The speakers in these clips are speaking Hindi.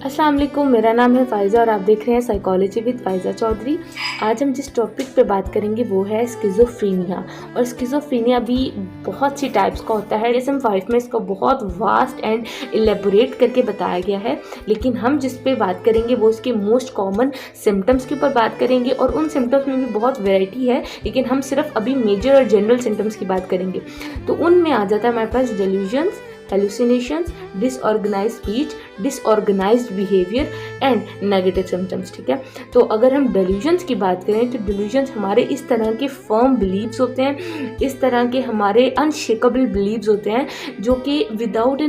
अस्सलाम वालेकुम, मेरा नाम है फ़ाइज़ा और आप देख रहे हैं साइकोलॉजी विद फ़ाइज़ा चौधरी। आज हम जिस टॉपिक पे बात करेंगे वो है स्किज़ोफ्रेनिया। और स्किज़ोफ्रेनिया भी बहुत सी टाइप्स का होता है। DSM-5 में इसको बहुत वास्ट एंड एलेबोरेट करके बताया गया है, लेकिन हम जिस पे बात करेंगे वो इसके मोस्ट कॉमन सिम्टम्स के ऊपर बात करेंगे। और उन सिम्टम्स में भी बहुत वैरायटी है, लेकिन हम सिर्फ अभी मेजर और जनरल सिम्टम्स की बात करेंगे। तो उनमें आ जाता है हमारे पास delusions, hallucinations, disorganised speech, disorganised behaviour and negative symptoms. ठीक है, तो अगर हम डेल्यूजन्स की बात करें तो डेल्यूजन्स हमारे इस तरह के फर्म बिलीव्स होते हैं, इस तरह के हमारे अनशेकेबल बिलीव्स होते हैं जो कि विदाउट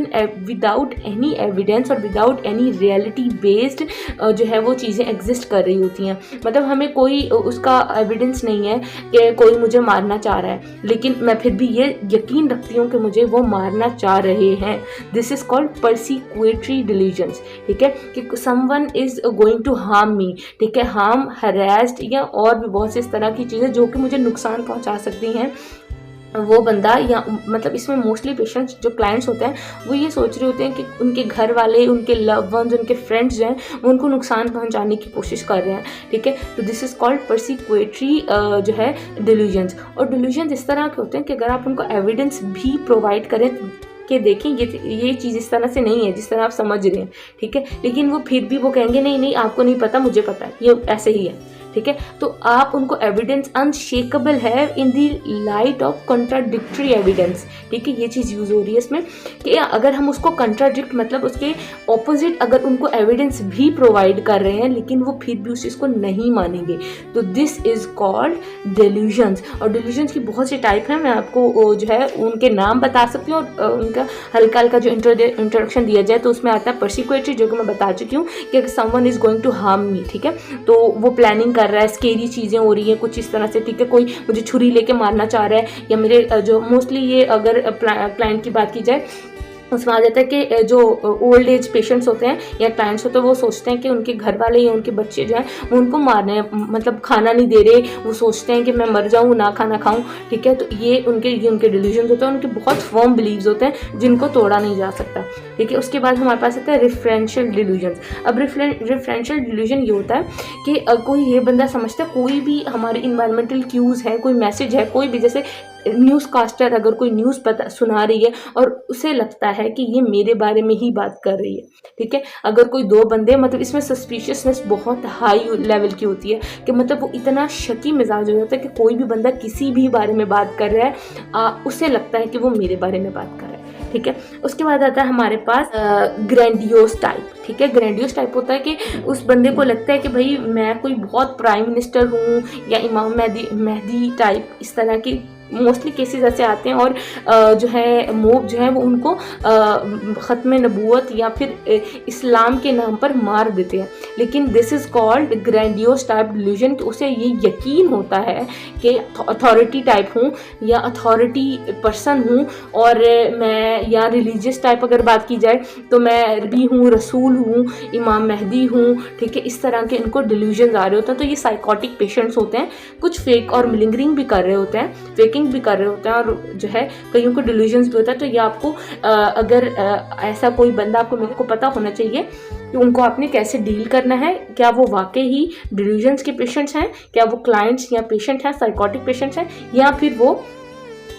एनी एविडेंस और विदाउट एनी रियलिटी बेस्ड जो है वो चीज़ें एग्जिस्ट कर रही होती हैं। मतलब हमें कोई उसका एविडेंस नहीं है कि कोई मुझे मारना चाह रहा है, लेकिन मैं फिर भी ये यकीन रखती हूँ कि मुझे वो मारना चाह रहे हैं। This is called persecutory delusions. ठीक है, कि someone is going to harm me. ठीक है, हार्म, हरेस्ड या और भी बहुत सी इस तरह की चीज़ें जो कि मुझे नुकसान पहुंचा सकती हैं, वो बंदा या मतलब इसमें मोस्टली पेशेंट्स जो क्लाइंट्स होते हैं वो ये सोच रहे होते हैं कि उनके घर वाले, उनके लव वंस, उनके फ्रेंड्स जो हैं वो उनको नुकसान पहुंचाने की कोशिश कर रहे हैं। ठीक है, तो दिस इज कॉल्ड परसिक्यूटरी जो है डिल्यूजन्स। और डिल्यूजन्स इस तरह के होते हैं कि अगर आप उनको एविडेंस भी प्रोवाइड करें कि देखें ये चीज़ इस तरह से नहीं है जिस तरह आप समझ रहे हैं। ठीक है, लेकिन वो फिर भी वो कहेंगे नहीं नहीं आपको नहीं पता, मुझे पता है, ये ऐसे ही है। ठीक है, तो आप उनको एविडेंस अनशेकेबल है इन दी लाइट ऑफ कंट्राडिक्टरी एविडेंस। ठीक है, ये चीज़ यूज़ हो रही है इसमें कि अगर हम उसको कंट्राडिक्ट मतलब उसके ऑपोजिट अगर उनको एविडेंस भी प्रोवाइड कर रहे हैं लेकिन वो फिर भी उस चीज़ को नहीं मानेंगे, तो दिस इज कॉल्ड डेल्यूजन्स। और डेल्यूजन्स की बहुत सी टाइप है, मैं आपको जो है उनके नाम बता सकती हूँ और उनका हल्का हल्का जो इंट्रोडक्शन दिया जाए तो उसमें आता है परसिक्यूटरी, जो कि मैं बता चुकी हूँ कि अगर someone is going to harm me. ठीक है, तो वो प्लानिंग कर रहा है, स्केरी चीज़ें हो रही हैं कुछ इस तरह से। ठीक है, कोई मुझे छुरी लेके मारना चाह रहा है, या मेरे जो मोस्टली ये अगर क्लाइंट की बात की जाए उसमें आ जाता है कि जो ओल्ड एज पेशेंट्स होते हैं या क्लाइंट्स होते हैं वो सोचते हैं कि उनके घर वाले या उनके बच्चे जो हैं वो उनको मारने हैं, मतलब खाना नहीं दे रहे, वो सोचते हैं कि मैं मर जाऊँ ना खाना खाऊँ। ठीक है, तो ये उनके डिल्यूजन्स होते हैं, उनके बहुत फर्म बिलीव्स होते हैं जिनको तोड़ा नहीं जा सकता। ठीक है, उसके बाद हमारे पास आता है रेफरेंशियल डिल्यूजन्स। अब रेफरेंशियल डिल्यूजन ये होता है कि कोई ये बंदा समझता है कोई भी हमारे इन्वायरमेंटल क्यूज़ है, कोई मैसेज है, कोई भी जैसे न्यूज़ कास्टर अगर कोई न्यूज़ सुना रही है और उसे लगता है कि ये मेरे बारे में ही बात कर रही है। ठीक है, अगर कोई दो बंदे, मतलब इसमें सस्पिशियसनेस बहुत हाई लेवल की होती है कि मतलब वो इतना शकी मिजाज हो जाता है कि कोई भी बंदा किसी भी बारे में बात कर रहा है उसे लगता है कि वो मेरे बारे में बात कर रहा है। ठीक है, उसके बाद आता है हमारे पास ग्रैंडियोस टाइप। ठीक है, ग्रैंडियोस टाइप होता है कि उस बंदे को लगता है कि भाई मैं कोई बहुत प्राइम मिनिस्टर हूँ या इमाम मेहदी टाइप, इस तरह की मोस्टली केसेस ऐसे आते हैं। और जो है मोब जो है वो उनको ख़त्म नबूवत या फिर इस्लाम के नाम पर मार देते हैं। लेकिन this is called grandiose type delusion, कि उसे ये यकीन होता है कि अथॉरिटी टाइप हूँ या अथॉरिटी पर्सन हूँ, और मैं या रिलीजियस टाइप अगर बात की जाए तो मैं नबी हूँ, रसूल हूँ, इमाम मेहदी हूँ। ठीक है, इस तरह के इनको डिल्यूजन आ रहे होते हैं। तो ये साइकोटिक पेशेंट्स होते हैं, कुछ फेक और मिलिंगरिंग भी कर रहे होते हैं, फेकिंग भी कर रहे होते हैं, और जो है कईयों को डिल्यूजन्स भी होता है। तो ये आपको अगर ऐसा कोई बंदा आपको मेरे को पता होना चाहिए कि उनको आपने कैसे डील करना है, क्या वो वाकई ही डिल्यूजन्स के पेशेंट्स हैं, क्या वो क्लाइंट्स या पेशेंट हैं, साइकोटिक पेशेंट्स हैं, या फिर वो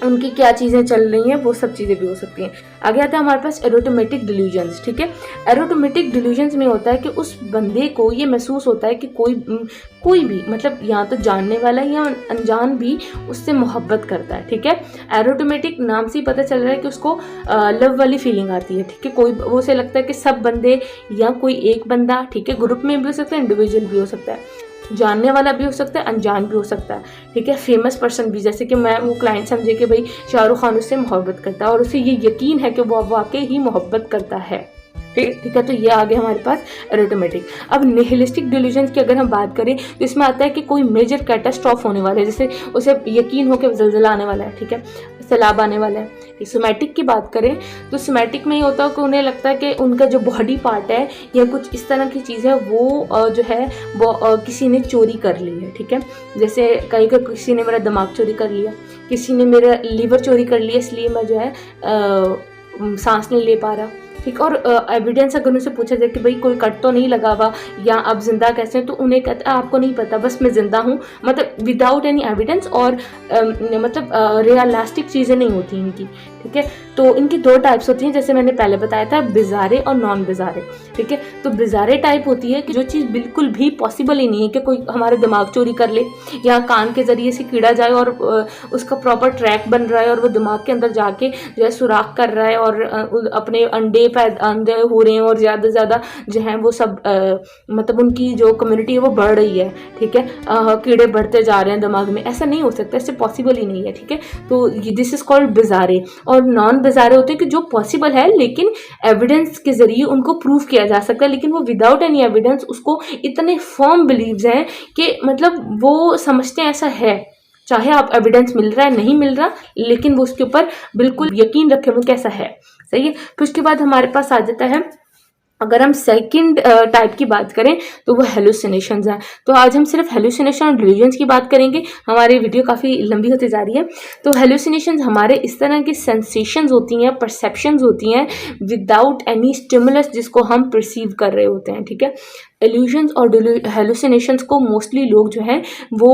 उनकी क्या चीज़ें चल रही हैं, वो सब चीज़ें भी हो सकती हैं। आगे आता है हमारे पास एरोटोमेटिक डिल्यूजन्स। ठीक है, एरोटोमेटिक डिल्यूजन्स में होता है कि उस बंदे को ये महसूस होता है कि कोई भी, मतलब या तो जानने वाला या अनजान भी उससे मोहब्बत करता है। ठीक है, एरोटोमेटिक नाम से ही पता चल रहा है कि उसको लव वाली फीलिंग आती है। ठीक है, कोई वो उसे लगता है कि सब बंदे या कोई एक बंदा, ठीक है, ग्रुप में भी हो सकता है, इंडिविजुअल भी हो सकता है, जानने वाला भी हो सकता है, अनजान भी हो सकता है। ठीक है, फेमस पर्सन भी, जैसे कि मैं वो क्लाइंट समझे कि भाई शाहरुख खान उससे मोहब्बत करता है और उसे ये यकीन है कि वो वाकई ही मोहब्बत करता है। ठीक है, तो ये आ गया हमारे पास एरोटोमेटिक। अब निहिलिस्टिक डिल्यूजन्स की अगर हम बात करें तो इसमें आता है कि कोई मेजर कैटास्ट्रॉफ होने वाला है, जैसे उसे यकीन हो कि ज़लज़ला आने वाला है, ठीक है, सैलाब आने वाला है, सोमैटिक की बात करें तो सोमैटिक में ये होता है कि उन्हें लगता है कि उनका जो बॉडी पार्ट है या कुछ इस तरह की चीज़ है वो जो है वो किसी ने चोरी कर ली है, ठीक है। जैसे कहीं का किसी ने मेरा दिमाग चोरी कर लिया, किसी ने मेरा लीवर चोरी कर लिया, इसलिए मैं जो है सांस नहीं ले पा रहा, ठीक। और एविडेंस अगर उनसे पूछा जाए कि भाई कोई कट तो नहीं लगा हुआ या आप जिंदा कैसे हैं, तो उन्हें कहता है आपको नहीं पता, बस मैं जिंदा हूँ, मतलब विदाउट एनी एविडेंस। और मतलब रियलिस्टिक चीज़ें नहीं होती इनकी, ठीक है। तो इनकी दो टाइप्स होती हैं, जैसे मैंने पहले बताया था, बिजारे और नॉन बिजारे, ठीक है। तो बिजारे टाइप होती है कि जो चीज़ बिल्कुल भी पॉसिबल ही नहीं है कि कोई हमारे दिमाग चोरी कर ले या कान के ज़रिए से कीड़ा जाए और उसका प्रॉपर ट्रैक बन रहा है और वो दिमाग के अंदर जाके जो है सुराख कर रहा है और अपने अंडे हो रहे हैं और ज़्यादा से ज़्यादा जो है वो सब मतलब उनकी जो कम्युनिटी है वो बढ़ रही है, ठीक है। कीड़े बढ़ते जा रहे हैं दिमाग में, ऐसा नहीं हो सकता, इससे पॉसिबल ही नहीं है, ठीक है। तो दिस इज कॉल्ड बिजारे। और नॉन बिजारे होते हैं कि जो पॉसिबल है लेकिन एविडेंस के जरिए उनको प्रूव किया जा सकता है, लेकिन वो विदाउट एनी एविडेंस उसको इतने फर्म बिलीव्स हैं कि मतलब वो समझते हैं ऐसा है, चाहे आप एविडेंस मिल रहा है नहीं मिल रहा, लेकिन वो उसके ऊपर बिल्कुल यकीन रखे हुए कैसा है, सही है। फिर उसके बाद हमारे पास आ जाता है, अगर हम सेकंड टाइप की बात करें तो वो हेलुसिनेशंस हैं। तो आज हम सिर्फ हेलुसिनेशन और डिल्यूजन्स की बात करेंगे, हमारी वीडियो काफ़ी लंबी होती जा रही है। तो हेलुसिनेशंस हमारे इस तरह की सेंसेशंस होती हैं, परसेप्शंस होती हैं विदाउट एनी स्टिमुलस जिसको हम परसीव कर रहे होते हैं, ठीक है। इल्यूजन्स और हेलुसिनेशंस को मोस्टली लोग जो हैं वो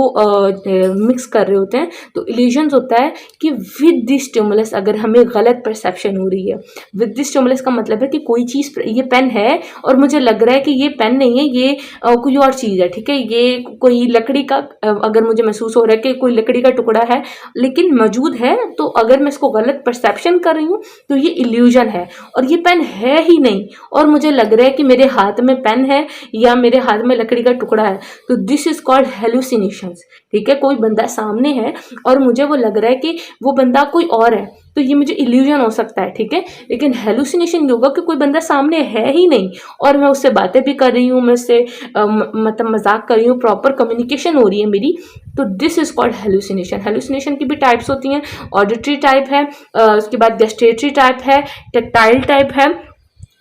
मिक्स कर रहे होते हैं। तो इल्यूजन्स होता है कि विद द स्टिमुलस अगर हमें गलत परसेप्शन हो रही है, विद द स्टिमुलस का मतलब है कि कोई चीज़, ये पेन है और मुझे लग रहा है कि ये पेन नहीं है, ये कोई और चीज़ है, ठीक है। ये कोई लकड़ी का अगर मुझे महसूस हो रहा है कि कोई लकड़ी का टुकड़ा है लेकिन मौजूद है, तो अगर मैं इसको गलत परसेप्शन कर रही हूँ तो ये इल्यूजन है और ये पेन है ही नहीं और मुझे लग रहा है कि मेरे हाथ में पेन है या मेरे हाथ में लकड़ी का टुकड़ा है। तो दिस इज कॉल्ड हेलुसिनेशंस, ठीक है। कोई बंदा सामने है और मुझे वो लग रहा है कि वो बंदा कोई और है, तो ये मुझे इल्यूजन हो सकता है, ठीक है। लेकिन हेलुसिनेशन होगा कि कोई बंदा सामने है ही नहीं और मैं उससे बातें भी कर रही हूँ, मैं उससे मतलब मजाक कर रही हूँ, प्रॉपर कम्युनिकेशन हो रही है मेरी, तो this is called hallucination. Hallucination की भी टाइप्स होती हैं, ऑडिटरी टाइप है, उसके बाद गैस्ट्रेटरी टाइप है, टेक्टाइल टाइप है,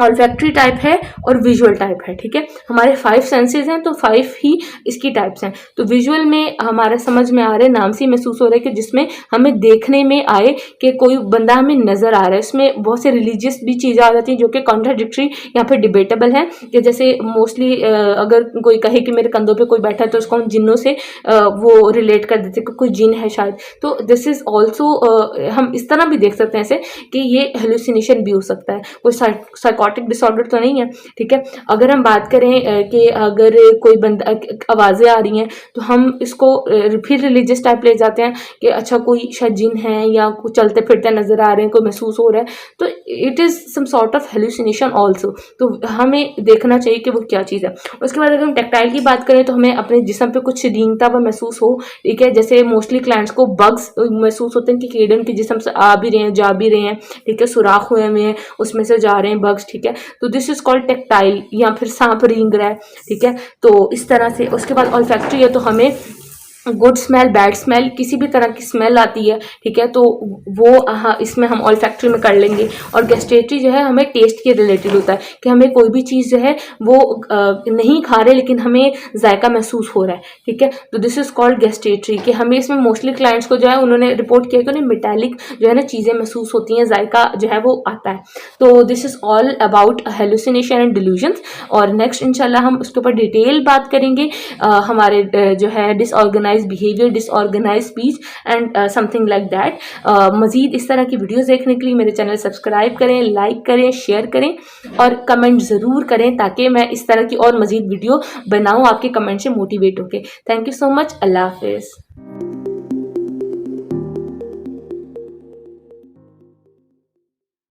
ऑल्फैक्टरी टाइप है और विजुअल टाइप है, ठीक है। हमारे 5 सेंसेस हैं तो 5 ही इसकी टाइप्स हैं। तो विजुअल में हमारे समझ में आ रहा है, नाम से महसूस हो रहा है कि जिसमें हमें देखने में आए कि कोई बंदा हमें नजर आ रहा है। इसमें बहुत से रिलीजियस भी चीज़ें आ जाती हैं जो कि कॉन्ट्राडिक्टरी या फिर डिबेटेबल हैं, कि जैसे मोस्टली अगर कोई कहे कि मेरे कंधों पे कोई बैठा है तो उसको हम जिन्नों से वो रिलेट कर देते कि कोई जिन है शायद। तो दिस इज ऑल्सो हम इस तरह भी देख सकते हैं ऐसे कि ये हेलुसिनेशन भी हो सकता है, कोई साइकोटिक डिसऑर्डर तो नहीं है, ठीक है। अगर हम बात करें कि अगर कोई बंदा आवाज़ें आ रही हैं तो हम इसको फिर रिलीजियस टाइप ले जाते हैं कि अच्छा कोई शायद जिन है या कुछ चलते फिरते नजर आ रहे हैं, कोई महसूस हो रहा है, तो it is some sort of hallucination also. तो हमें देखना चाहिए कि वो क्या चीज़ है। उसके बाद अगर हम टेक्टाइल की बात करें तो हमें अपने जिस्म पे कुछ रींगता हुआ महसूस हो, ठीक है। जैसे मोस्टली क्लाइंट्स को बग्स महसूस होते हैं कि कीड़े उनके जिस्म से आ भी रहे हैं, जा भी रहे हैं, ठीक है, सुराख हुए हैं उसमें से जा रहे हैं बग्स, ठीक है। तो दिस इज कॉल्ड टेक्टाइल, या फिर सांप रेंग रहा है, ठीक है। तो इस तरह से। उसके बाद ऑल्फैक्टरी है, तो हमें गुड स्मेल, बैड स्मेल, किसी भी तरह की स्मेल आती है, ठीक है, तो वो हाँ इसमें हम ऑल्फैक्टरी में कर लेंगे। और गैस्ट्रेटरी जो है हमें टेस्ट के रिलेटेड होता है कि हमें कोई भी चीज़ जो है वो नहीं खा रहे लेकिन हमें जायका महसूस हो रहा है, ठीक है। तो दिस इज कॉल्ड गैस्ट्रेटरी, कि हमें इसमें मोस्टली क्लाइंट्स को जो है उन्होंने रिपोर्ट किया कि उन्हें मेटालिक जो है ना चीज़ें महसूस होती हैं, जायका जो है वो आता है। तो this is all about hallucination and delusions. और नेक्स्ट इंशाल्लाह हम उसके ऊपर डिटेल बात करेंगे, हमारे जो है disorganised behaviour, disorganised speech and something like that. मजीद इस तरह की वीडियोस देखने के लिए मेरे चैनल सब्सक्राइब करें, लाइक करें, शेयर करें और कमेंट ज़रूर करें ताकि मैं इस तरह की और मजीद वीडियो बनाऊं आपके कमेंट से मोटिवेट होके। Thank you so much. अल्लाह हाफिज़।